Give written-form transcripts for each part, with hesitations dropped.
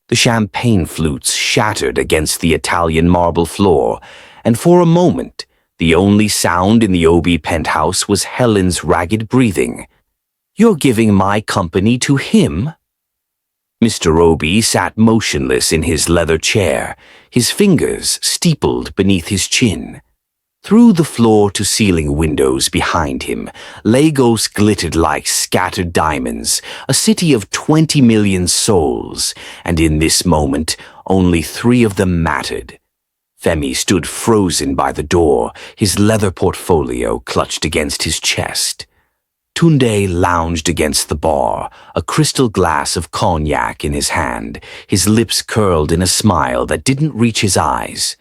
The champagne flutes shattered against the Italian marble floor, and for a moment, the only sound in the Obi penthouse was Helen's ragged breathing. "You're giving my company to him?" Mr. Obi sat motionless in his leather chair, his fingers steepled beneath his chin. Through the floor-to-ceiling windows behind him, Lagos glittered like scattered diamonds, a city of 20 million souls, and in this moment, only 3 of them mattered. Femi stood frozen by the door, his leather portfolio clutched against his chest. Tundai lounged against the bar, a crystal glass of cognac in his hand, his lips curled in a smile that didn't reach his eyes.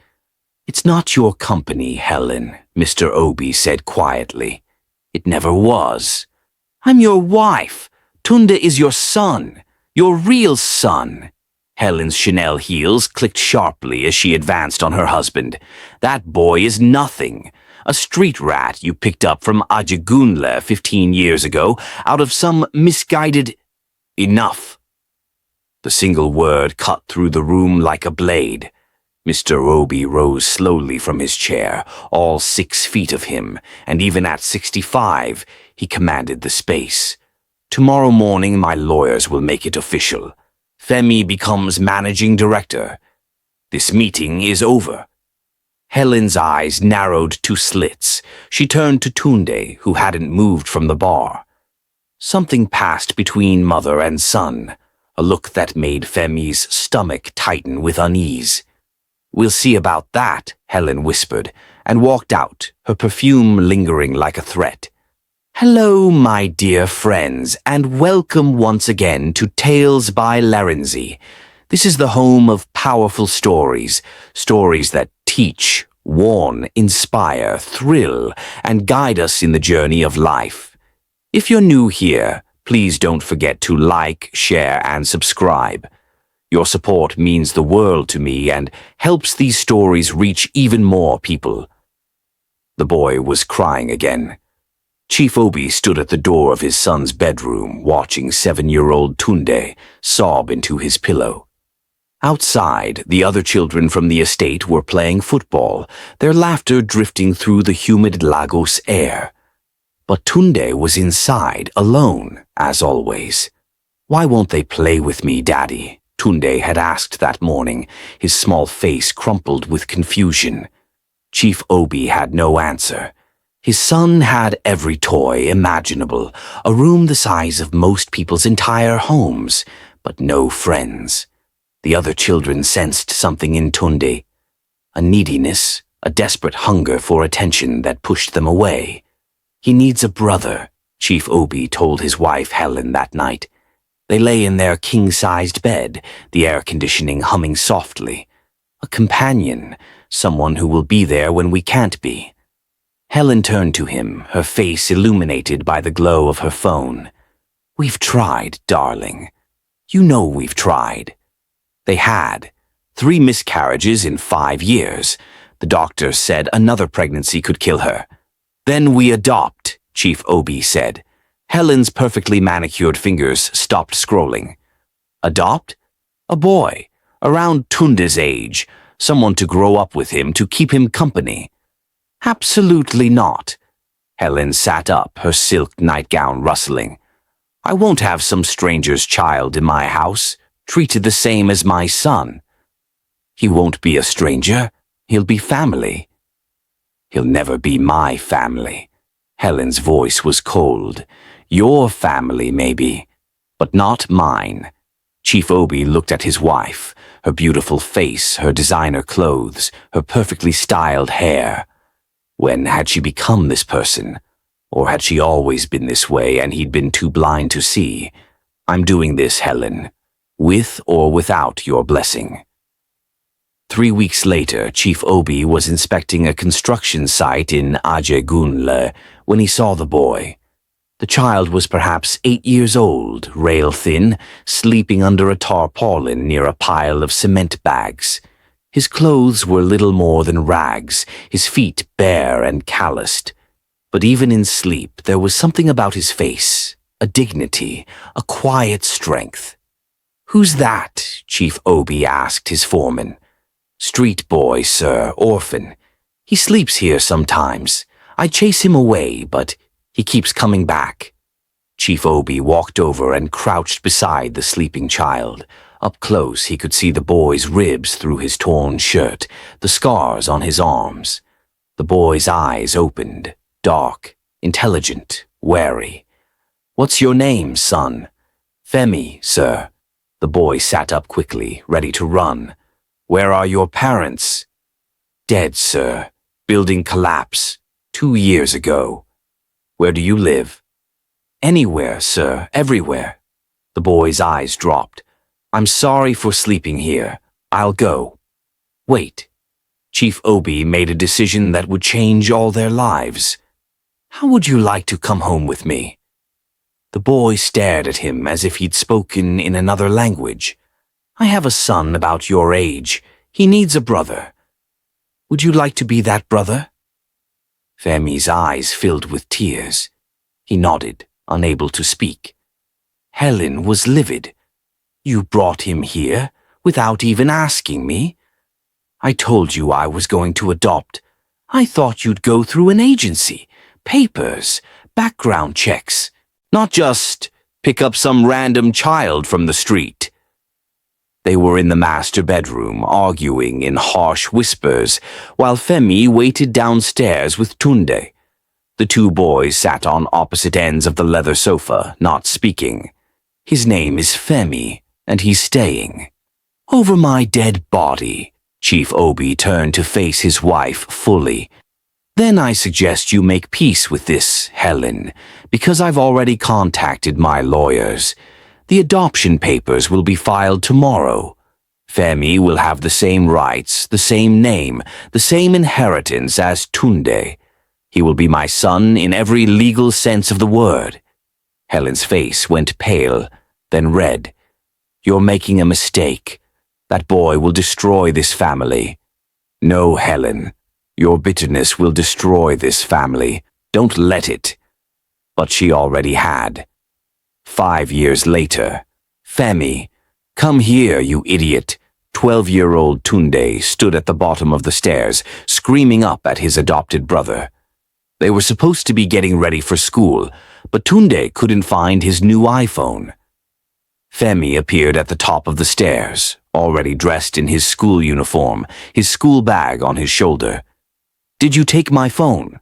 "It's not your company, Helen," Mr. Obi said quietly. "It never was. I'm your wife. Tundai is your son, your real son." Helen's Chanel heels clicked sharply as she advanced on her husband. "That boy is nothing. A street rat you picked up from Ajagunle 15 years ago out of some misguided—" "Enough." The single word cut through the room like a blade. Mr. Obi rose slowly from his chair, all 6 feet of him, and even at 65, he commanded the space. "Tomorrow morning my lawyers will make it official. Femi becomes managing director. This meeting is over." Helen's eyes narrowed to slits. She turned to Tundai, who hadn't moved from the bar. Something passed between mother and son, a look that made Femi's stomach tighten with unease. "We'll see about that," Helen whispered, and walked out, her perfume lingering like a threat. "Hello, my dear friends, and welcome once again to Tales by Larinzy. This is the home of powerful stories, stories that teach, warn, inspire, thrill, and guide us in the journey of life. If you're new here, please don't forget to like, share, and subscribe. Your support means the world to me and helps these stories reach even more people." The boy was crying again. Chief Obi stood at the door of his son's bedroom, watching 7-year-old Tundai sob into his pillow. Outside, the other children from the estate were playing football, their laughter drifting through the humid Lagos air. But Tundai was inside, alone, as always. "Why won't they play with me, Daddy?" Tundai had asked that morning, his small face crumpled with confusion. Chief Obi had no answer. His son had every toy imaginable, a room the size of most people's entire homes, but no friends. The other children sensed something in Tundai, a neediness, a desperate hunger for attention that pushed them away. "He needs a brother," Chief Obi told his wife Helen that night. They lay in their king-sized bed, the air conditioning humming softly. A companion, someone who will be there when we can't be. Helen turned to him, her face illuminated by the glow of her phone. "We've tried, darling. You know we've tried." They had. 3 miscarriages in 5 years. The doctor said another pregnancy could kill her. "Then we adopt," Chief Obi said. Helen's perfectly manicured fingers stopped scrolling. "Adopt? A boy, around Tundai's age, someone to grow up with him, to keep him company." "Absolutely not." Helen sat up, her silk nightgown rustling. "I won't have some stranger's child in my house, treated the same as my son." "He won't be a stranger. He'll be family." "He'll never be my family." Helen's voice was cold. "Your family, maybe, but not mine." Chief Obi looked at his wife, her beautiful face, her designer clothes, her perfectly styled hair. When had she become this person? Or had she always been this way and he'd been too blind to see? "I'm doing this, Helen, with or without your blessing." 3 weeks later, Chief Obi was inspecting a construction site in Ajagunle when he saw the boy. The child was perhaps 8 years old, rail-thin, sleeping under a tarpaulin near a pile of cement bags. His clothes were little more than rags, his feet bare and calloused. But even in sleep, there was something about his face, a dignity, a quiet strength. "Who's that?" Chief Obi asked his foreman. "Street boy, sir, orphan. He sleeps here sometimes. I chase him away, but he keeps coming back." Chief Obi walked over and crouched beside the sleeping child. Up close, he could see the boy's ribs through his torn shirt, the scars on his arms. The boy's eyes opened, dark, intelligent, wary. "What's your name, son?" "Femi, sir." The boy sat up quickly, ready to run. "Where are your parents?" "Dead, sir. Building collapse. 2 years ago." "Where do you live?" "Anywhere, sir, everywhere." The boy's eyes dropped. "I'm sorry for sleeping here. I'll go." "Wait." Chief Obi made a decision that would change all their lives. "How would you like to come home with me?" The boy stared at him as if he'd spoken in another language. "I have a son about your age. He needs a brother. Would you like to be that brother?" Femi's eyes filled with tears. He nodded, unable to speak. Helen was livid. "You brought him here without even asking me? I told you I was going to adopt. I thought you'd go through an agency, papers, background checks, not just pick up some random child from the street." They were in the master bedroom, arguing in harsh whispers, while Femi waited downstairs with Tundai. The two boys sat on opposite ends of the leather sofa, not speaking. "His name is Femi, and he's staying." "Over my dead body." Chief Obi turned to face his wife fully. "Then I suggest you make peace with this, Helen, because I've already contacted my lawyers. The adoption papers will be filed tomorrow. Femi will have the same rights, the same name, the same inheritance as Tundai. He will be my son in every legal sense of the word." Helen's face went pale, then red. "You're making a mistake. That boy will destroy this family." "No, Helen. Your bitterness will destroy this family. Don't let it." But she already had. 5 years later, "Femi, come here, you idiot." 12-year-old Tundai stood at the bottom of the stairs, screaming up at his adopted brother. They were supposed to be getting ready for school, but Tundai couldn't find his new iPhone. Femi appeared at the top of the stairs, already dressed in his school uniform, his school bag on his shoulder. "Did you take my phone?"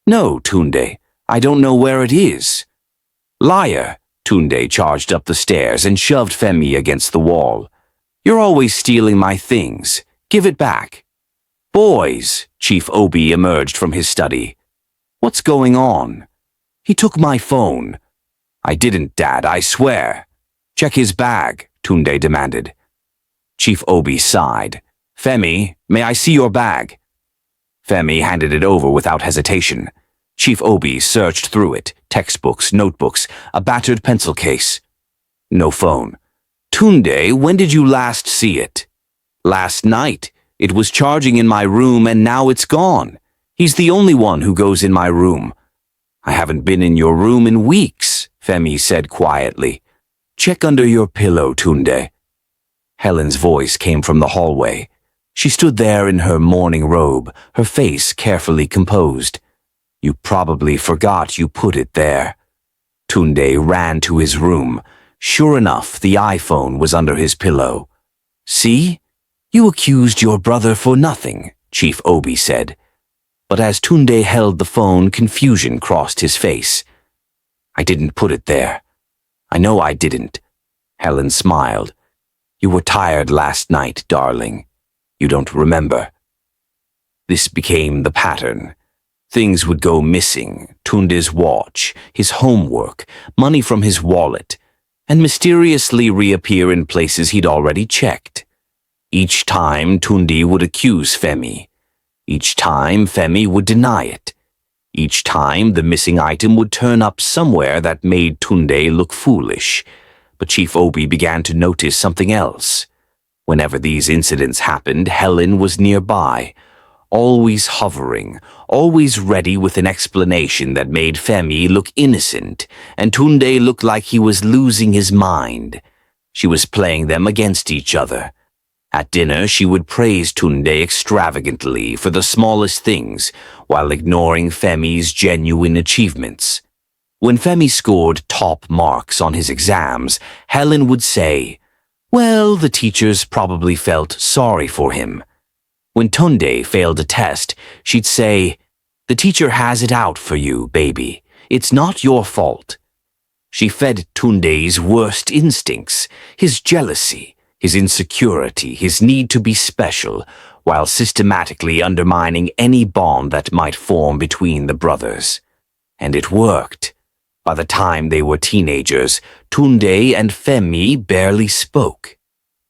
"No, Tundai. I don't know where it is." "Liar!" Tundai charged up the stairs and shoved Femi against the wall. "You're always stealing my things. Give it back." "Boys!" Chief Obi emerged from his study. "What's going on?" "He took my phone." "I didn't, Dad, I swear." "Check his bag," Tundai demanded. Chief Obi sighed. "Femi, may I see your bag?" Femi handed it over without hesitation. Chief Obi searched through it, textbooks, notebooks, a battered pencil case. No phone. "Tundai, when did you last see it?" "Last night. It was charging in my room and now it's gone. He's the only one who goes in my room." "I haven't been in your room in weeks," Femi said quietly. "Check under your pillow, Tundai." Helen's voice came from the hallway. She stood there in her morning robe, her face carefully composed. "You probably forgot you put it there." Tundai ran to his room. Sure enough, the iPhone was under his pillow. "See? You accused your brother for nothing," Chief Obi said. But as Tundai held the phone, confusion crossed his face. "I didn't put it there. I know I didn't." Helen smiled. "You were tired last night, darling. You don't remember." This became the pattern. Things would go missing, Tundai's watch, his homework, money from his wallet, and mysteriously reappear in places he'd already checked. Each time, Tundai would accuse Femi. Each time, Femi would deny it. Each time, the missing item would turn up somewhere that made Tundai look foolish. But Chief Obi began to notice something else. Whenever these incidents happened, Helen was nearby, always hovering, always ready with an explanation that made Femi look innocent and Tundai look like he was losing his mind. She was playing them against each other. At dinner, she would praise Tundai extravagantly for the smallest things, while ignoring Femi's genuine achievements. When Femi scored top marks on his exams, Helen would say, "Well, the teachers probably felt sorry for him." When Tundai failed a test, she'd say, "The teacher has it out for you, baby. It's not your fault." She fed Tundai's worst instincts, his jealousy, his insecurity, his need to be special, while systematically undermining any bond that might form between the brothers. And it worked. By the time they were teenagers, Tundai and Femi barely spoke.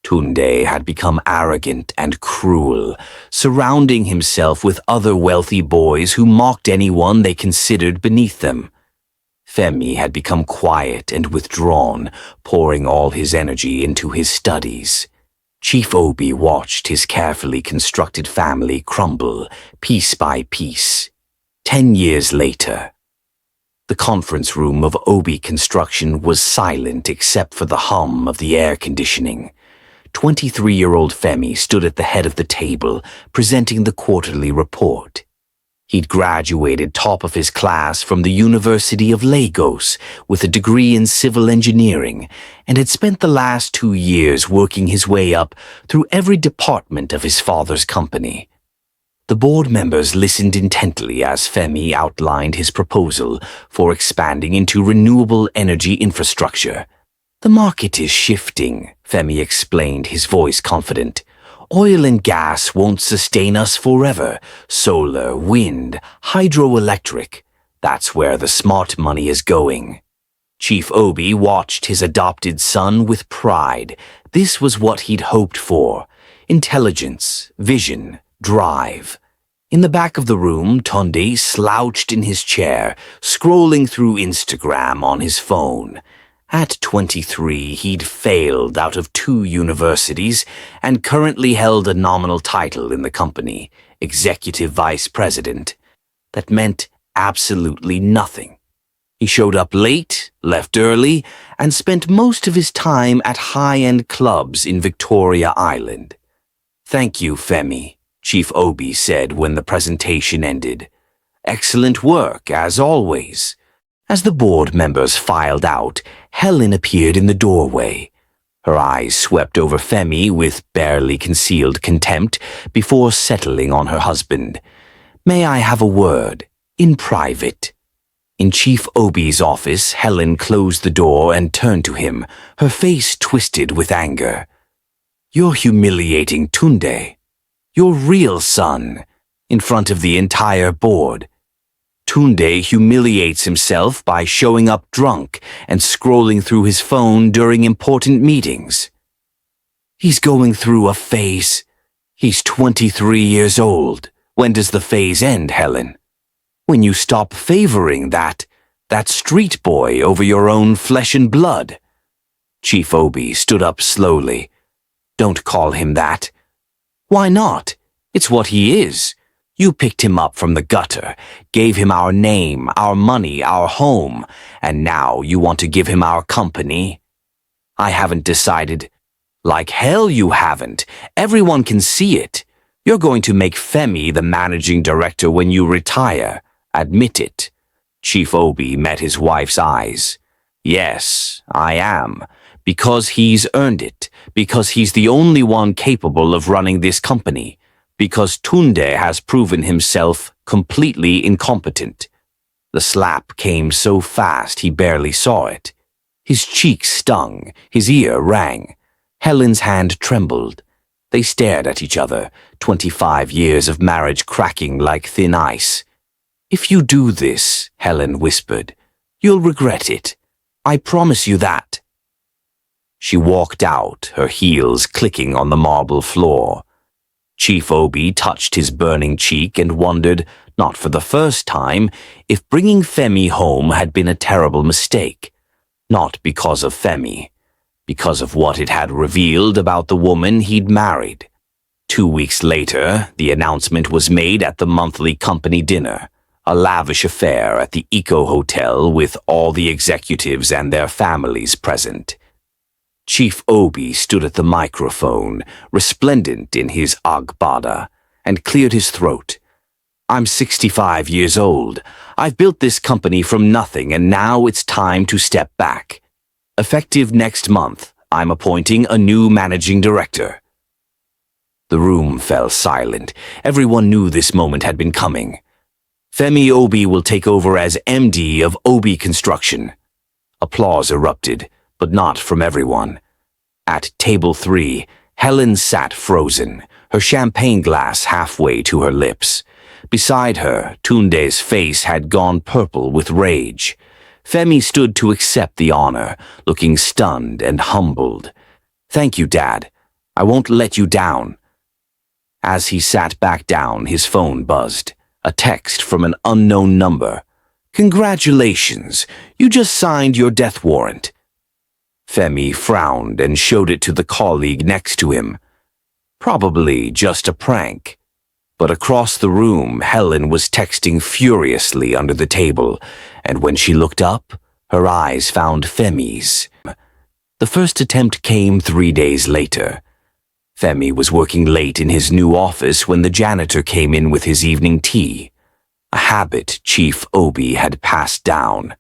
Tundai had become arrogant and cruel, surrounding himself with other wealthy boys who mocked anyone they considered beneath them. Femi had become quiet and withdrawn, pouring all his energy into his studies. Chief Obi watched his carefully constructed family crumble, piece by piece. 10 years later, the conference room of Obi Construction was silent except for the hum of the air conditioning. 23-year-old Femi stood at the head of the table, presenting the quarterly report. He'd graduated top of his class from the University of Lagos with a degree in civil engineering and had spent the last 2 years working his way up through every department of his father's company. The board members listened intently as Femi outlined his proposal for expanding into renewable energy infrastructure. "The market is shifting," Femi explained, his voice confident. "Oil and gas won't sustain us forever. Solar, wind, hydroelectric. That's where the smart money is going." Chief Obi watched his adopted son with pride. This was what he'd hoped for. Intelligence, vision, drive. In the back of the room, Tundai slouched in his chair, scrolling through Instagram on his phone. At 23, he'd failed out of 2 universities and currently held a nominal title in the company, executive vice president. That meant absolutely nothing. He showed up late, left early, and spent most of his time at high-end clubs in Victoria Island. "Thank you, Femi," Chief Obi said when the presentation ended. "Excellent work, as always." As the board members filed out, Helen appeared in the doorway. Her eyes swept over Femi with barely concealed contempt before settling on her husband. "May I have a word? In private." In Chief Obi's office, Helen closed the door and turned to him, her face twisted with anger. "You're humiliating Tundai, your real son, in front of the entire board. Tundai humiliates himself by showing up drunk and scrolling through his phone during important meetings. He's going through a phase. He's 23 years old. When does the phase end, Helen? When you stop favoring that street boy over your own flesh and blood." Chief Obi stood up slowly. "Don't call him that." "Why not? It's what he is. You picked him up from the gutter, gave him our name, our money, our home, and now you want to give him our company? I haven't decided." "Like hell you haven't. Everyone can see it. You're going to make Femi the managing director when you retire. Admit it." Chief Obi met his wife's eyes. "Yes, I am. Because he's earned it. Because he's the only one capable of running this company. Because Tundai has proven himself completely incompetent." The slap came so fast he barely saw it. His cheek stung, his ear rang. Helen's hand trembled. They stared at each other, 25 years of marriage cracking like thin ice. "If you do this," Helen whispered, "you'll regret it. I promise you that." She walked out, her heels clicking on the marble floor. Chief Obi touched his burning cheek and wondered, not for the first time, if bringing Femi home had been a terrible mistake. Not because of Femi, because of what it had revealed about the woman he'd married. 2 weeks later, the announcement was made at the monthly company dinner, a lavish affair at the Eco Hotel with all the executives and their families present. Chief Obi stood at the microphone, resplendent in his agbada, and cleared his throat. I'm 65 years old. I've built this company from nothing, and now it's time to step back. Effective next month, I'm appointing a new managing director. The room fell silent. Everyone knew this moment had been coming. Femi Obi will take over as MD of Obi Construction. Applause erupted, but not from everyone. At table 3, Helen sat frozen, her champagne glass halfway to her lips. Beside her, Tundai's face had gone purple with rage. Femi stood to accept the honor, looking stunned and humbled. Thank you, Dad. I won't let you down. As he sat back down, his phone buzzed. A text from an unknown number. Congratulations, you just signed your death warrant. Femi frowned and showed it to the colleague next to him. Probably just a prank. But across the room, Helen was texting furiously under the table, and when she looked up, her eyes found Femi's. The first attempt came 3 days later. Femi was working late in his new office when the janitor came in with his evening tea. A habit Chief Obi had passed down.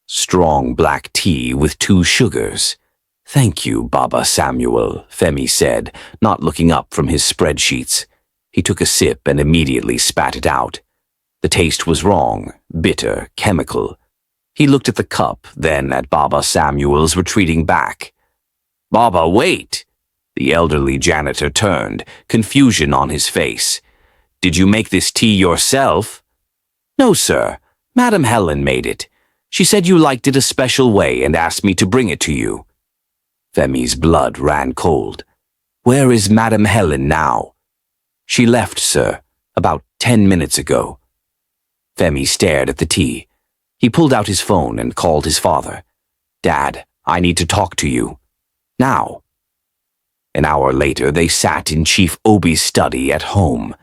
Strong black tea with 2 sugars. Thank you, Baba Samuel, Femi said, not looking up from his spreadsheets. He took a sip and immediately spat it out. The taste was wrong, bitter, chemical. He looked at the cup, then at Baba Samuel's retreating back. Baba, wait! The elderly janitor turned, confusion on his face. Did you make this tea yourself? No, sir. Madam Helen made it. She said you liked it a special way and asked me to bring it to you. Femi's blood ran cold. Where is Madam Helen now? She left, sir, about 10 minutes ago. Femi stared at the tea. He pulled out his phone and called his father. Dad, I need to talk to you. Now. An hour later, they sat in Chief Obi's study at home.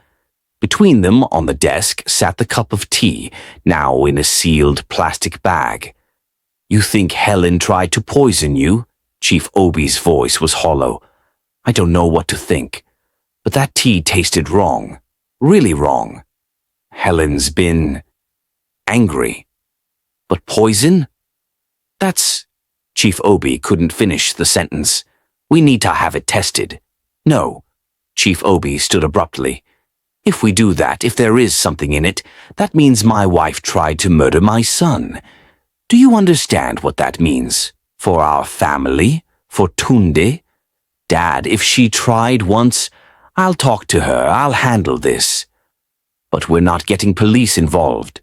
Between them, on the desk, sat the cup of tea, now in a sealed plastic bag. You think Helen tried to poison you? Chief Obi's voice was hollow. I don't know what to think, but that tea tasted wrong, really wrong. Helen's been angry. But poison? That's... Chief Obi couldn't finish the sentence. We need to have it tested. No. Chief Obi stood abruptly. If we do that, if there is something in it, that means my wife tried to murder my son. Do you understand what that means? For our family? For Tundai? Dad, if she tried once, I'll talk to her, I'll handle this. But we're not getting police involved.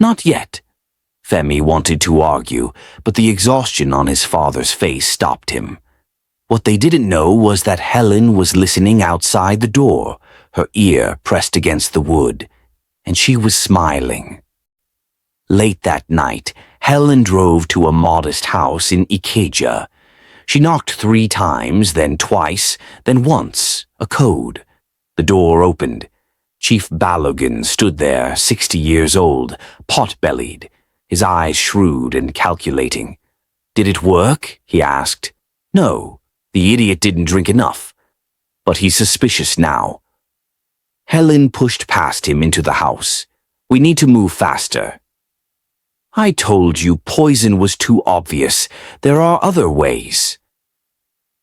Not yet. Femi wanted to argue, but the exhaustion on his father's face stopped him. What they didn't know was that Helen was listening outside the door, her ear pressed against the wood, and she was smiling. Late that night, Helen drove to a modest house in Ikeja. She knocked 3 times, then twice, then once, a code. The door opened. Chief Balogun stood there, 60 years old, pot-bellied, his eyes shrewd and calculating. Did it work? He asked. No. The idiot didn't drink enough. But he's suspicious now. Helen pushed past him into the house. We need to move faster. I told you poison was too obvious. There are other ways.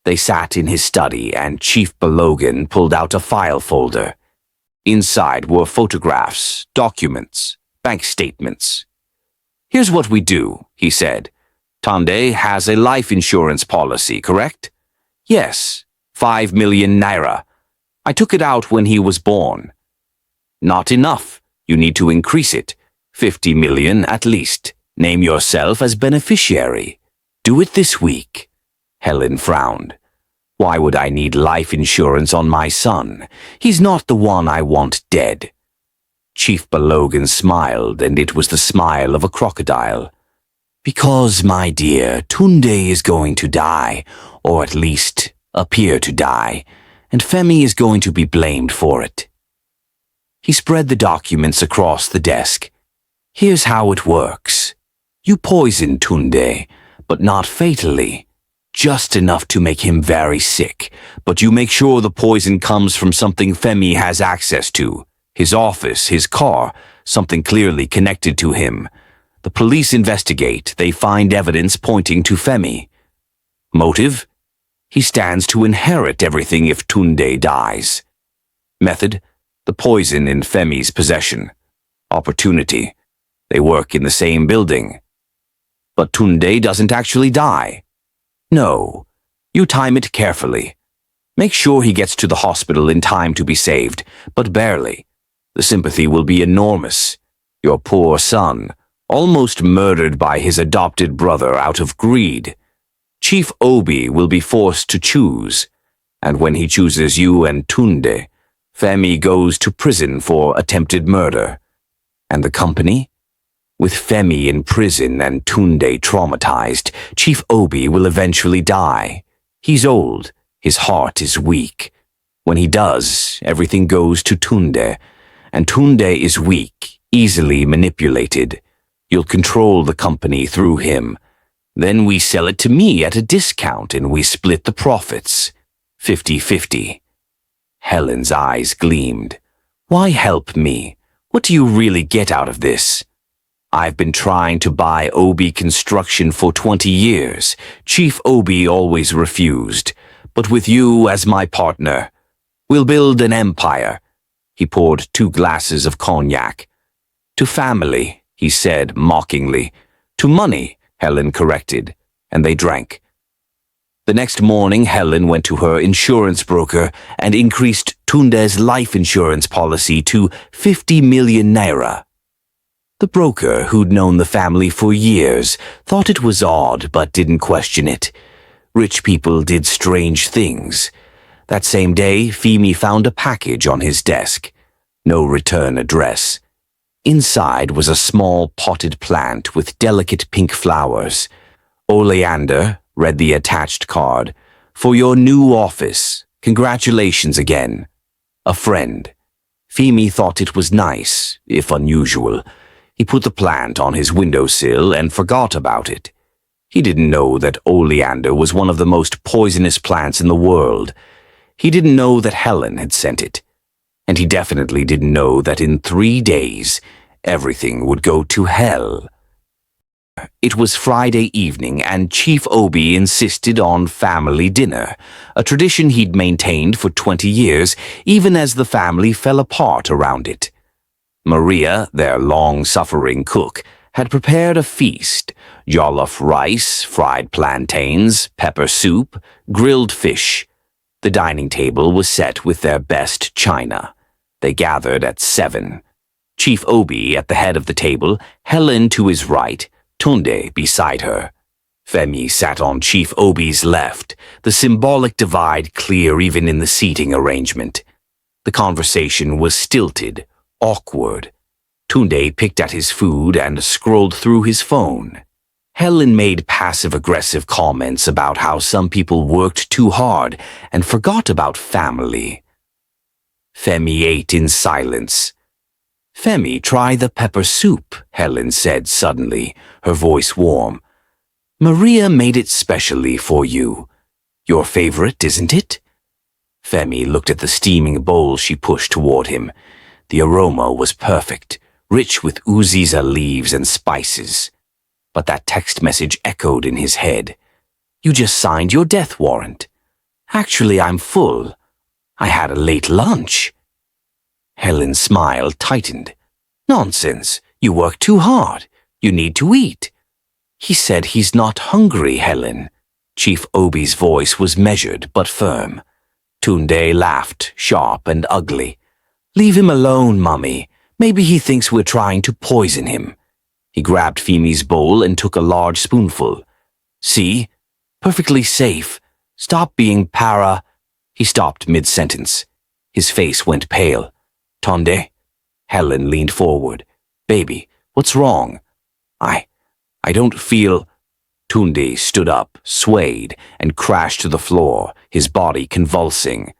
They sat in his study and Chief Balogun pulled out a file folder. Inside were photographs, documents, bank statements. Here's what we do, he said. Tundai has a life insurance policy, correct? Yes, 5 million naira. I took it out when he was born. Not enough. You need to increase it. 50 million at least. Name yourself as beneficiary. Do it this week. Helen frowned. Why would I need life insurance on my son? He's not the one I want dead. Chief Balogun smiled, and it was the smile of a crocodile. Because, my dear, Tundai is going to die, or at least appear to die, and Femi is going to be blamed for it. He spread the documents across the desk. Here's how it works. You poisoned Tundai, but not fatally. just enough to make him very sick, but you make sure the poison comes from something Femi has access to. His office, his car, something clearly connected to him. The police investigate. They find evidence pointing to Femi. Motive? He stands to inherit everything if Tundai dies. Method? The poison in Femi's possession. Opportunity? They work in the same building. But Tundai doesn't actually die. No. You time it carefully. Make sure he gets to the hospital in time to be saved, but barely. The sympathy will be enormous. Your poor son, almost murdered by his adopted brother out of greed. Chief Obi will be forced to choose, and when he chooses you and Tundai, Femi goes to prison for attempted murder. And the company? With Femi in prison and Tundai traumatized, Chief Obi will eventually die. He's old, his heart is weak. When he does, everything goes to Tundai, and Tundai is weak, easily manipulated. You'll control the company through him. Then we sell it to me at a discount and we split the profits. 50-50. Helen's eyes gleamed. Why help me? What do you really get out of this? I've been trying to buy Obi Construction for 20 years. Chief Obi always refused. But with you as my partner, we'll build an empire. He poured 2 glasses of cognac. To family, he said mockingly. To money, Helen corrected, and they drank. The next morning, Helen went to her insurance broker and increased Tundai's life insurance policy to 50 million naira. The broker, who'd known the family for years, thought it was odd but didn't question it. Rich people did strange things. That same day, Femi found a package on his desk. No return address. Inside was a small potted plant with delicate pink flowers. Oleander, read the attached card. For your new office. Congratulations again. A friend. Femi thought it was nice, if unusual. He put the plant on his windowsill and forgot about it. He didn't know that oleander was one of the most poisonous plants in the world. He didn't know that Helen had sent it. And he definitely didn't know that in 3 days, everything would go to hell. It was Friday evening, and Chief Obi insisted on family dinner, a tradition he'd maintained for 20 years, even as the family fell apart around it. Maria, their long-suffering cook, had prepared a feast: jollof rice, fried plantains, pepper soup, grilled fish. The dining table was set with their best china. They gathered at 7. Chief Obi at the head of the table, Helen to his right, Tundai beside her. Femi sat on Chief Obi's left, the symbolic divide clear even in the seating arrangement. The conversation was stilted, awkward. Tundai picked at his food and scrolled through his phone. Helen made passive-aggressive comments about how some people worked too hard and forgot about family. Femi ate in silence. Femi, try the pepper soup, Helen said suddenly, her voice warm. Maria made it specially for you. Your favorite, isn't it? Femi looked at the steaming bowl she pushed toward him. The aroma was perfect, rich with uziza leaves and spices. But that text message echoed in his head. You just signed your death warrant. Actually, I'm full. I had a late lunch. Helen's smile tightened. Nonsense. You work too hard. You need to eat. He said he's not hungry, Helen. Chief Obi's voice was measured but firm. Tundai laughed, sharp and ugly. Leave him alone, Mummy. Maybe he thinks we're trying to poison him. He grabbed Femi's bowl and took a large spoonful. See? Perfectly safe. Stop being para. He stopped mid-sentence. His face went pale. Tundai? Helen leaned forward. Baby, what's wrong? I don't feel... Tundai stood up, swayed, and crashed to the floor, his body convulsing.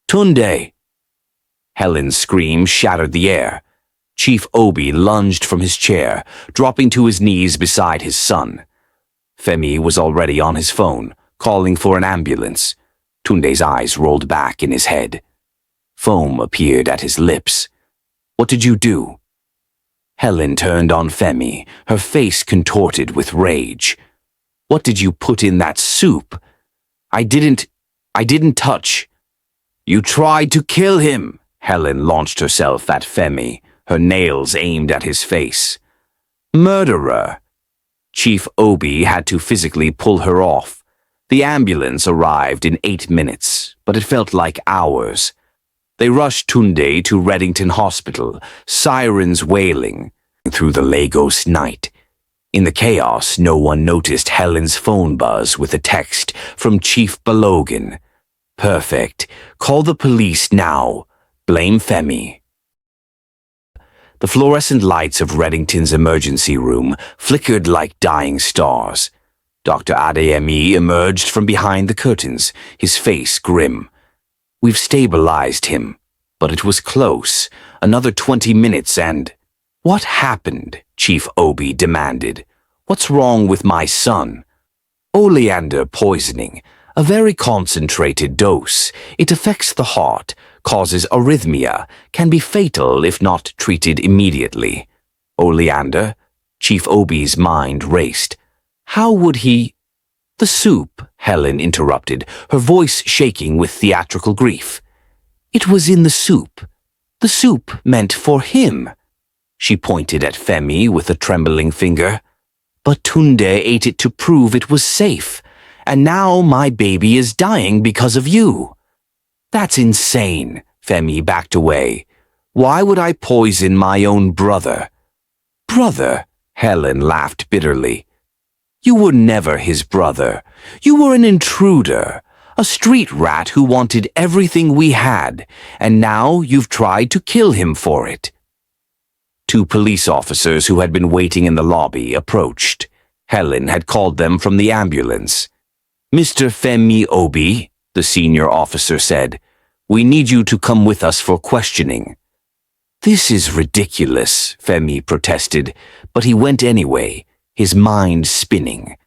Tundai! Helen's scream shattered the air. Chief Obi lunged from his chair, dropping to his knees beside his son. Femi was already on his phone, calling for an ambulance. Tundai's eyes rolled back in his head. Foam appeared at his lips. What did you do? Helen turned on Femi, her face contorted with rage. What did you put in that soup? I didn't touch. You tried to kill him. Helen launched herself at Femi, her nails aimed at his face. Murderer. Chief Obi had to physically pull her off. The ambulance arrived in 8 minutes, but it felt like hours. They rushed Tundai to Reddington Hospital, sirens wailing through the Lagos night. In the chaos, no one noticed Helen's phone buzz with a text from Chief Balogan. Perfect. Call the police now. Blame Femi. The fluorescent lights of Reddington's emergency room flickered like dying stars. Dr. Adeyemi emerged from behind the curtains, his face grim. We've stabilized him, but it was close. Another 20 minutes and... What happened? Chief Obi demanded. What's wrong with my son? Oleander poisoning. A very concentrated dose. It affects the heart, causes arrhythmia, can be fatal if not treated immediately. Oleander? Chief Obi's mind raced. How would he... The soup, Helen interrupted, her voice shaking with theatrical grief. It was in the soup. The soup meant for him. She pointed at Femi with a trembling finger. But Tundai ate it to prove it was safe. And now my baby is dying because of you. That's insane. Femi backed away. Why would I poison my own brother? Brother? Helen laughed bitterly. You were never his brother. You were an intruder, a street rat who wanted everything we had, and now you've tried to kill him for it. 2 police officers who had been waiting in the lobby approached. Helen had called them from the ambulance. Mr. Femi Obi, the senior officer said, we need you to come with us for questioning. This is ridiculous, Femi protested, but he went anyway, his mind spinning.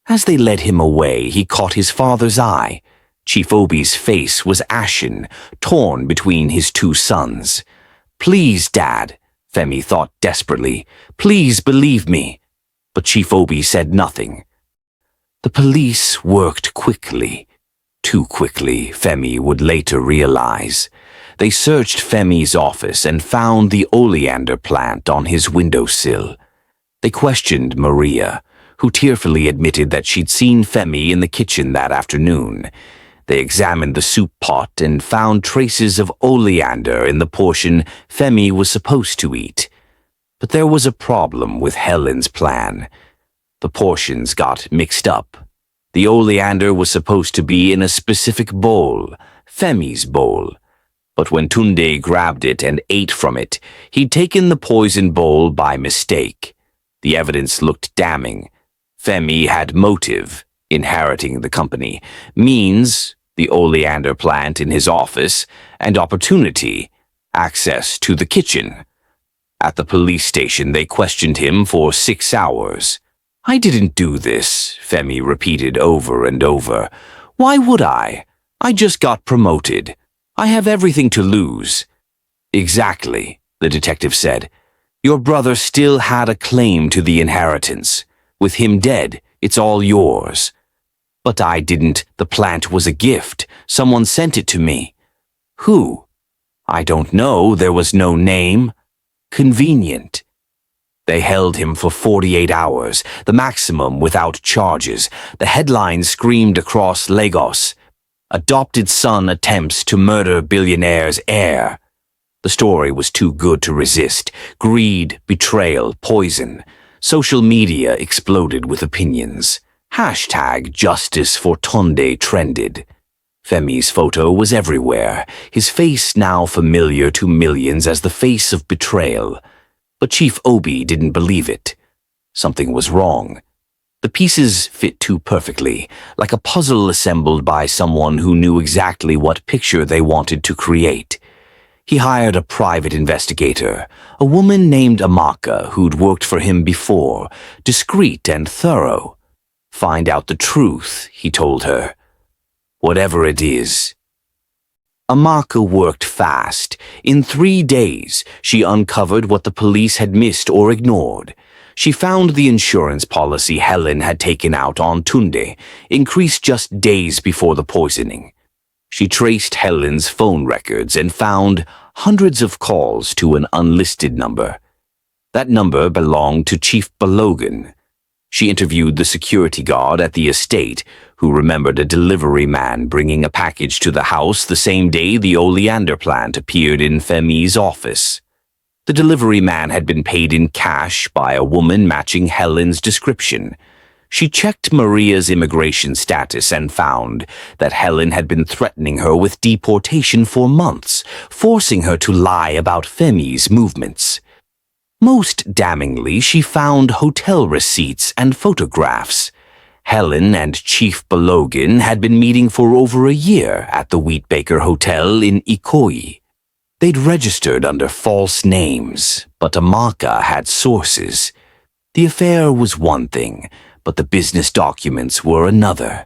As they led him away, he caught his father's eye. Chief Obi's face was ashen, torn between his 2 sons. Please, Dad, Femi thought desperately. Please believe me. But Chief Obi said nothing. The police worked quickly. Too quickly, Femi would later realize. They searched Femi's office and found the oleander plant on his windowsill. They questioned Maria, who tearfully admitted that she'd seen Femi in the kitchen that afternoon. They examined the soup pot and found traces of oleander in the portion Femi was supposed to eat. But there was a problem with Helen's plan. The portions got mixed up. The oleander was supposed to be in a specific bowl, Femi's bowl. But when Tundai grabbed it and ate from it, he'd taken the poison bowl by mistake. The evidence looked damning. Femi had motive, inheriting the company, means, the oleander plant in his office, and opportunity, access to the kitchen. At the police station, they questioned him for 6 hours. I didn't do this, Femi repeated over and over. Why would I? I just got promoted. I have everything to lose. Exactly, the detective said. Your brother still had a claim to the inheritance. With him dead, it's all yours. But I didn't. The plant was a gift. Someone sent it to me. Who? I don't know. There was no name. Convenient. They held him for 48 hours, the maximum without charges. The headline screamed across Lagos. Adopted son attempts to murder billionaire's heir. The story was too good to resist. Greed, betrayal, poison. Social media exploded with opinions. #Justice for Tundai trended. Femi's photo was everywhere, his face now familiar to millions as the face of betrayal. But Chief Obi didn't believe it. Something was wrong. The pieces fit too perfectly, like a puzzle assembled by someone who knew exactly what picture they wanted to create. He hired a private investigator, a woman named Amaka who'd worked for him before, discreet and thorough. Find out the truth, he told her. Whatever it is. Amaka worked fast. In 3 days, she uncovered what the police had missed or ignored. She found the insurance policy Helen had taken out on Tundai increased just days before the poisoning. She traced Helen's phone records and found hundreds of calls to an unlisted number. That number belonged to Chief Balogan. She interviewed the security guard at the estate, who remembered a delivery man bringing a package to the house the same day the oleander plant appeared in Femi's office. The delivery man had been paid in cash by a woman matching Helen's description. She checked Maria's immigration status and found that Helen had been threatening her with deportation for months, forcing her to lie about Femi's movements. Most damningly, she found hotel receipts and photographs. Helen and Chief Balogan had been meeting for over a year at the Wheatbaker Hotel in Ikoyi. They'd registered under false names, but Amaka had sources. The affair was one thing, but the business documents were another.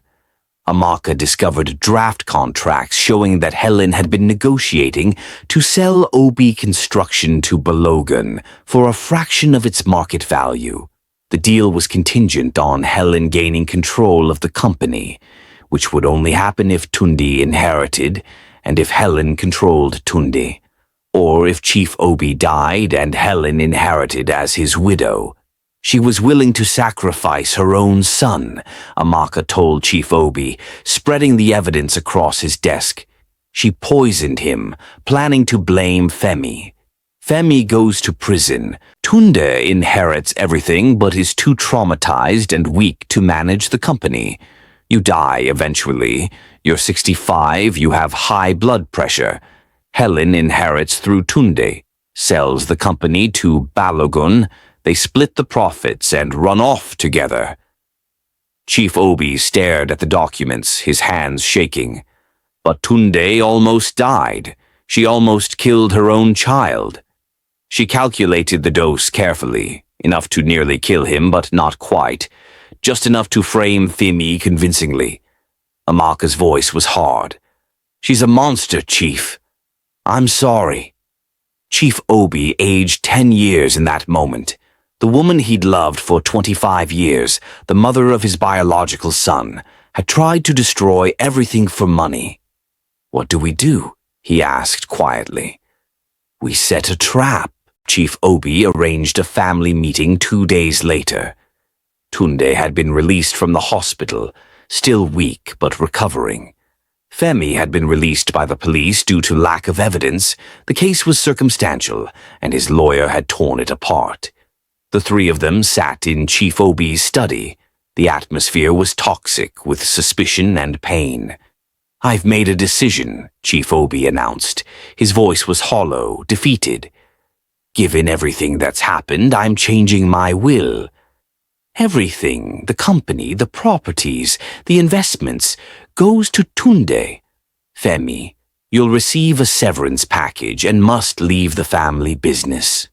Amaka discovered draft contracts showing that Helen had been negotiating to sell OB Construction to Balogan for a fraction of its market value. The deal was contingent on Helen gaining control of the company, which would only happen if Tundai inherited and if Helen controlled Tundai, or if Chief Obi died and Helen inherited as his widow. She was willing to sacrifice her own son, Amaka told Chief Obi, spreading the evidence across his desk. She poisoned him, planning to blame Femi. Femi goes to prison. Tundai inherits everything but is too traumatized and weak to manage the company. You die eventually. You're 65, you have high blood pressure. Helen inherits through Tundai, sells the company to Balogun. They split the profits and run off together. Chief Obi stared at the documents, his hands shaking. But Tundai almost died. She almost killed her own child. She calculated the dose carefully, enough to nearly kill him, but not quite, just enough to frame Femi convincingly. Amaka's voice was hard. She's a monster, Chief. I'm sorry. Chief Obi aged 10 years in that moment. The woman he'd loved for 25 years, the mother of his biological son, had tried to destroy everything for money. What do we do? He asked quietly. We set a trap. Chief Obi arranged a family meeting 2 days later. Tundai had been released from the hospital, still weak but recovering. Femi had been released by the police due to lack of evidence. The case was circumstantial, and his lawyer had torn it apart. The three of them sat in Chief Obi's study. The atmosphere was toxic with suspicion and pain. I've made a decision, Chief Obi announced. His voice was hollow, defeated. Given everything that's happened, I'm changing my will. Everything, the company, the properties, the investments, goes to Tundai. Femi, you'll receive a severance package and must leave the family business.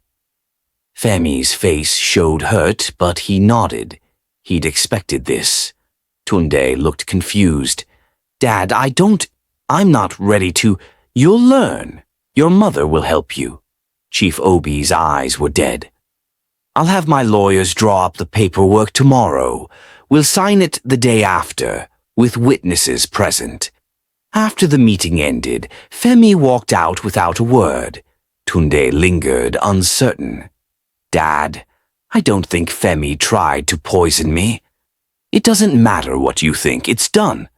Femi's face showed hurt, but he nodded. He'd expected this. Tundai looked confused. Dad, I'm not ready to. You'll learn. Your mother will help you. Chief Obi's eyes were dead. I'll have my lawyers draw up the paperwork tomorrow. We'll sign it the day after, with witnesses present. After the meeting ended, Femi walked out without a word. Tundai lingered, uncertain. Dad, I don't think Femi tried to poison me. It doesn't matter what you think, it's done.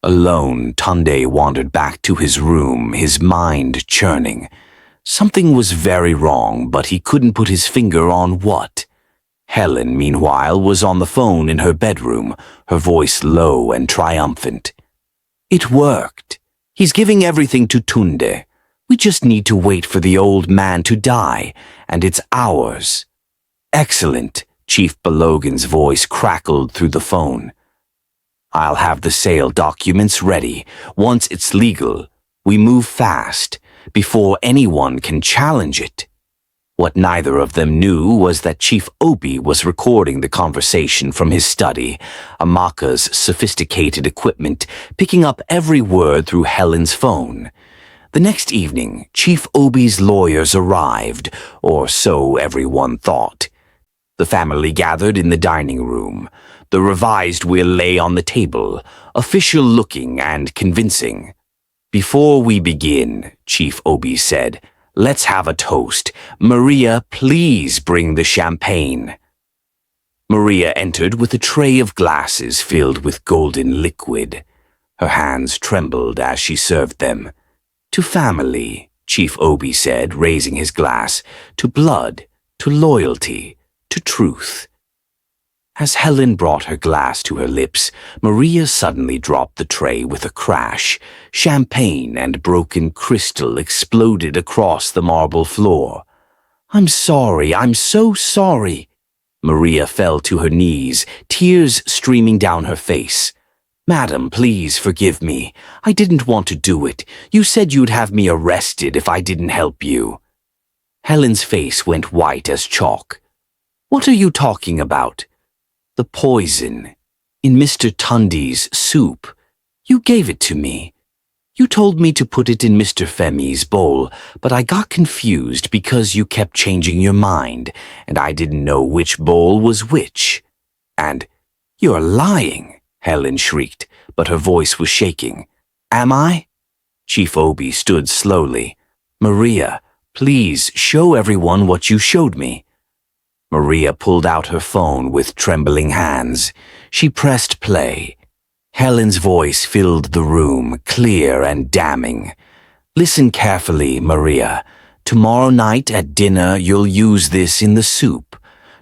Alone, Tundai wandered back to his room, his mind churning. Something was very wrong, but he couldn't put his finger on what. Helen, meanwhile, was on the phone in her bedroom, her voice low and triumphant. It worked. He's giving everything to Tundai. We just need to wait for the old man to die, and it's ours. Excellent, Chief Balogan's voice crackled through the phone. I'll have the sale documents ready. Once it's legal, we move fast, before anyone can challenge it. What neither of them knew was that Chief Obi was recording the conversation from his study, Amaka's sophisticated equipment picking up every word through Helen's phone. The next evening, Chief Obi's lawyers arrived, or so everyone thought. The family gathered in the dining room. The revised will lay on the table, official-looking and convincing. "Before we begin," Chief Obi said, "let's have a toast. Maria, please bring the champagne." Maria entered with a tray of glasses filled with golden liquid. Her hands trembled as she served them. "To family," Chief Obi said, raising his glass, "to blood, to loyalty, to truth." As Helen brought her glass to her lips, Maria suddenly dropped the tray with a crash. Champagne and broken crystal exploded across the marble floor. "I'm sorry, I'm so sorry." Maria fell to her knees, tears streaming down her face. "Madam, please forgive me. I didn't want to do it. You said you'd have me arrested if I didn't help you." Helen's face went white as chalk. "What are you talking about?" "The poison. In Mr. Tundai's soup. You gave it to me. You told me to put it in Mr. Femi's bowl, but I got confused because you kept changing your mind, and I didn't know which bowl was which." And, "You're lying," Helen shrieked, but her voice was shaking. "Am I?" Chief Obi stood slowly. "Maria, please show everyone what you showed me." Maria pulled out her phone with trembling hands. She pressed play. Helen's voice filled the room, clear and damning. "Listen carefully, Maria. Tomorrow night at dinner you'll use this in the soup.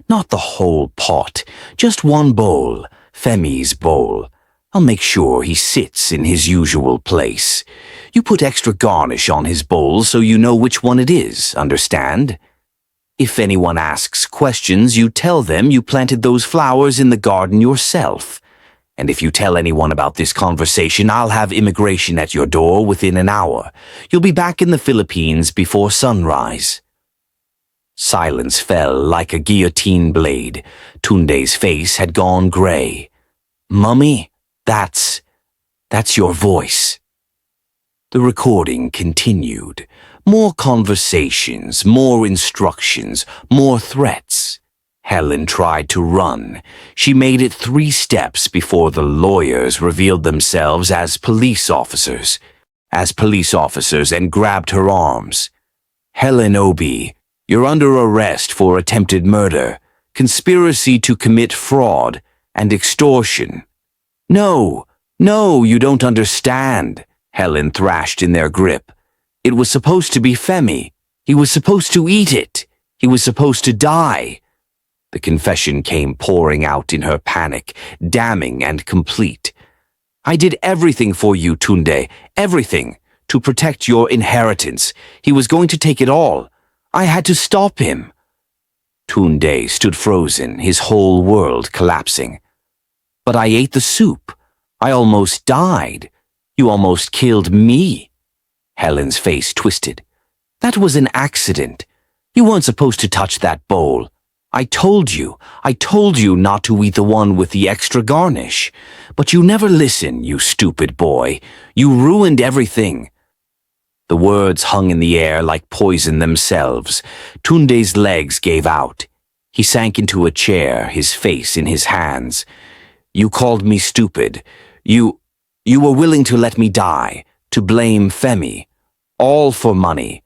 Not the whole pot, just one bowl, Femi's bowl. I'll make sure he sits in his usual place. You put extra garnish on his bowl so you know which one it is, understand? If anyone asks questions, you tell them you planted those flowers in the garden yourself. And if you tell anyone about this conversation, I'll have immigration at your door within an hour. You'll be back in the Philippines before sunrise." Silence fell like a guillotine blade. Tundai's face had gone gray. "Mummy, that's your voice." The recording continued. More conversations, more instructions, more threats. Helen tried to run. She made it 3 steps before the lawyers revealed themselves as police officers and grabbed her arms. "Helen Obi, you're under arrest for attempted murder, conspiracy to commit fraud, and extortion." No, you don't understand," Helen thrashed in their grip. "It was supposed to be Femi. He was supposed to eat it. He was supposed to die." The confession came pouring out in her panic, damning and complete. "I did everything for you, Tundai, everything, to protect your inheritance. He was going to take it all. I had to stop him." Tundai stood frozen, his whole world collapsing. "But I ate the soup. I almost died. You almost killed me." Helen's face twisted. "That was an accident. You weren't supposed to touch that bowl. I told you not to eat the one with the extra garnish. But you never listen, you stupid boy. You ruined everything." The words hung in the air like poison themselves. Tundai's legs gave out. He sank into a chair, his face in his hands. "You called me stupid. You were willing to let me die, to blame Femi. All for money.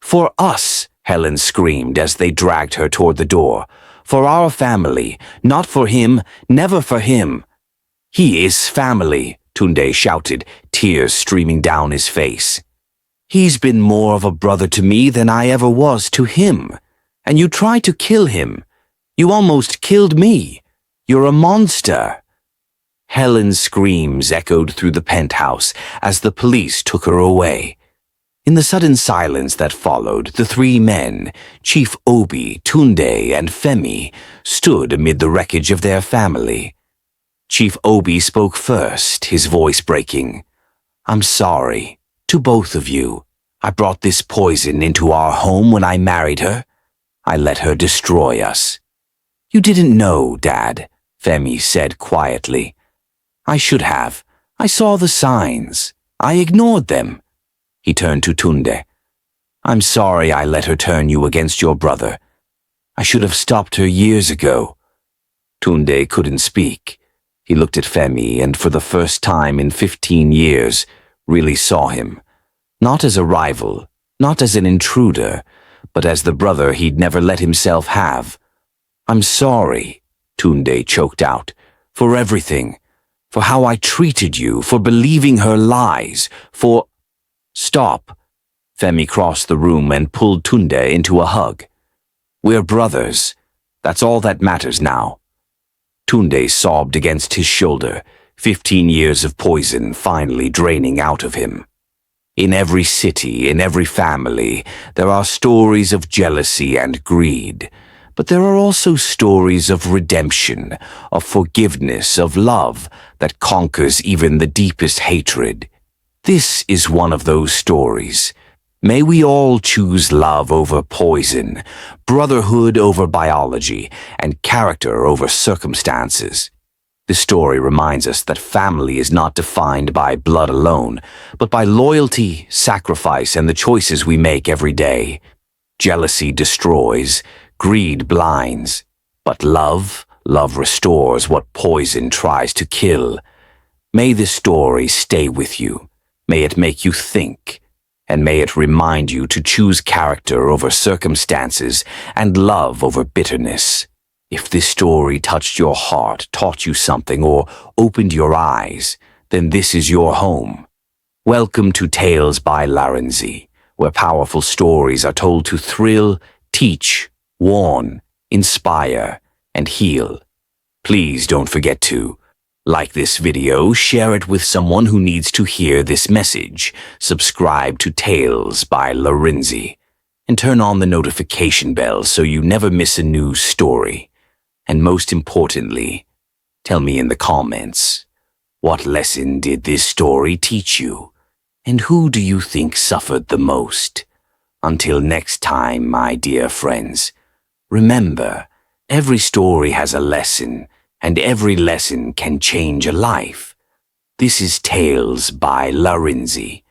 For us," Helen screamed as they dragged her toward the door. "For our family, not for him, never for him." "He is family," Tundai shouted, tears streaming down his face. "He's been more of a brother to me than I ever was to him. And you tried to kill him. You almost killed me. You're a monster." Helen's screams echoed through the penthouse as the police took her away. In the sudden silence that followed, the 3 men, Chief Obi, Tundai, and Femi, stood amid the wreckage of their family. Chief Obi spoke first, his voice breaking. "I'm sorry, to both of you. I brought this poison into our home when I married her. I let her destroy us. You didn't know, Dad, Femi said quietly. I should have. I saw the signs. I ignored them. He turned to Tundai. I'm sorry I let her turn you against your brother. I should have stopped her years ago. Tundai couldn't speak. He looked at Femi and for the first time in 15 years really saw him. Not as a rival, not as an intruder, but as the brother he'd never let himself have. I'm sorry, Tundai choked out, for everything. For how I treated you, for believing her lies, for... Stop. Femi crossed the room and pulled Tundai into a hug. We're brothers. That's all that matters now. Tundai sobbed against his shoulder, 15 years of poison finally draining out of him. In every city, in every family, there are stories of jealousy and greed, but there are also stories of redemption, of forgiveness, of love that conquers even the deepest hatred. This is one of those stories. May we all choose love over poison, brotherhood over biology, and character over circumstances. This story reminds us that family is not defined by blood alone, but by loyalty, sacrifice, and the choices we make every day. Jealousy destroys, greed blinds, but love restores what poison tries to kill. May this story stay with you. May it make you think, and may it remind you to choose character over circumstances and love over bitterness. If this story touched your heart, taught you something, or opened your eyes, then this is your home. Welcome to Tales by Larinzy, where powerful stories are told to thrill, teach, warn, inspire, and heal. Please don't forget to like this video, share it with someone who needs to hear this message, subscribe to Tales by Larinzy, and turn on the notification bell so you never miss a new story. And most importantly, tell me in the comments, what lesson did this story teach you? And who do you think suffered the most? Until next time, my dear friends, remember, every story has a lesson, and every lesson can change a life. This is Tales by Larinzy.